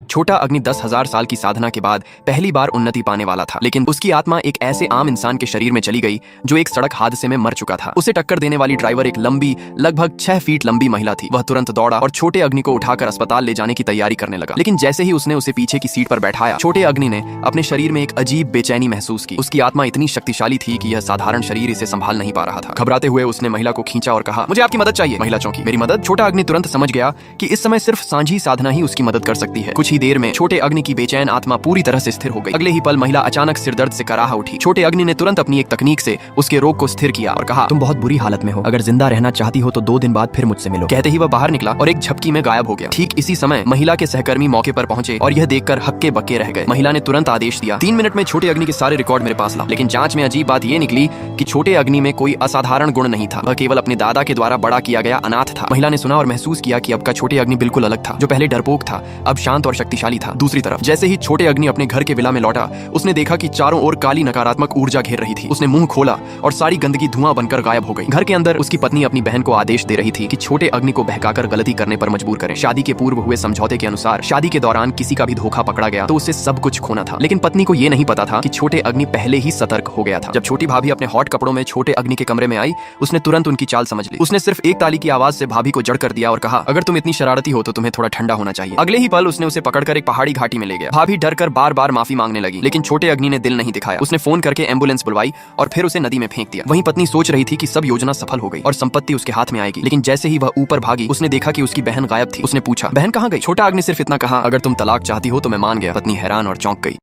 छोटा अग्नि 10,000 साल की साधना के बाद पहली बार उन्नति पाने वाला था, लेकिन उसकी आत्मा एक ऐसे आम इंसान के शरीर में चली गई जो एक सड़क हादसे में मर चुका था। उसे टक्कर देने वाली ड्राइवर एक लंबी, लगभग 6 फीट लंबी महिला थी। वह तुरंत दौड़ा और छोटे अग्नि को उठाकर अस्पताल ले जाने की तैयारी करने लगा, लेकिन जैसे ही उसने उसे पीछे की सीट पर बैठाया, छोटे अग्नि ने अपने शरीर में एक अजीब बेचैनी महसूस की। उसकी आत्मा इतनी शक्तिशाली थी कि यह साधारण शरीर इसे संभाल नहीं पा रहा था। घबराते हुए उसने महिला को खींचा और कहा, मुझे आपकी मदद चाहिए। महिला चौंकी। मेरी मदद? छोटा अग्नि तुरंत समझ गया कि इस समय सिर्फ सांझी साधना ही उसकी मदद कर सकती है। कुछ ही देर में छोटे अग्नि की बेचैन आत्मा पूरी तरह से स्थिर हो गई। अगले ही पल महिला अचानक सिरदर्द से कराह उठी। छोटे अग्नि ने तुरंत अपनी एक तकनीक से उसके रोग को स्थिर किया और कहा, तुम बहुत बुरी हालत में हो, अगर जिंदा रहना चाहती हो तो 2 दिन बाद फिर मुझसे मिलो। कहते ही वह बाहर निकला और एक झपकी में गायब हो गया। ठीक इसी समय महिला के सहकर्मी मौके पर पहुंचे और यह देखकर हक्के बक्के रह गए। महिला ने तुरंत आदेश दिया, 3 मिनट में छोटे अग्नि के सारे रिकॉर्ड मेरे पास लाओ। लेकिन जांच में अजीब बात यह निकली कि छोटे अग्नि में कोई असाधारण गुण नहीं था। वह केवल अपने दादा के द्वारा बड़ा किया गया अनाथ था। महिला ने सुना और महसूस किया कि अब का छोटे अग्नि बिल्कुल अलग था। जो पहले डरपोक था, अब शांत और शक्तिशाली था। दूसरी तरफ जैसे ही छोटे अग्नि अपने घर के विला में लौटा, उसने देखा कि चारों ओर काली नकारात्मक ऊर्जा घेर रही थी। उसने मुंह खोला और सारी गंदगी धुआं बनकर गायब हो गई। घर के अंदर उसकी पत्नी अपनी बहन को आदेश दे रही थी कि छोटे अग्नि को बहकाकर गलती करने पर मजबूर करें। शादी के पूर्व हुए समझौते के अनुसार शादी के दौरान किसी का भी धोखा पकड़ा गया तो उसे सब कुछ खोना था। लेकिन पत्नी को यह नहीं पता था कि छोटे अग्नि पहले ही सतर्क हो गया था। जब छोटी भाभी अपने हॉट कपड़ों में छोटे अग्नि के कमरे में आई, उसने तुरंत उनकी चाल समझ ली। उसने सिर्फ एक ताली की आवाज से भाभी को जड़ कर दिया और कहा, अगर तुम इतनी शरारती हो तो तुम्हें थोड़ा ठंडा होना चाहिए। अगले ही पल उसने उसे पकड़कर एक पहाड़ी घाटी में ले गया। भाभी डरकर बार-बार माफी मांगने लगी, लेकिन छोटे अग्नि ने दिल नहीं दिखाया। उसने फोन करके एम्बुलेंस बुलवाई और फिर उसे नदी में फेंक दिया। वहीं पत्नी सोच रही थी कि सब योजना सफल हो गई और संपत्ति उसके हाथ में आएगी, लेकिन जैसे ही वह ऊपर भागी, उसने देखा कि उसकी बहन गायब थी। उसने पूछा, बहन कहाँ गई? छोटा अग्नि सिर्फ इतना कहा, अगर तुम तलाक चाहती हो तो मैं मान गया। पत्नी हैरान और चौंक गई।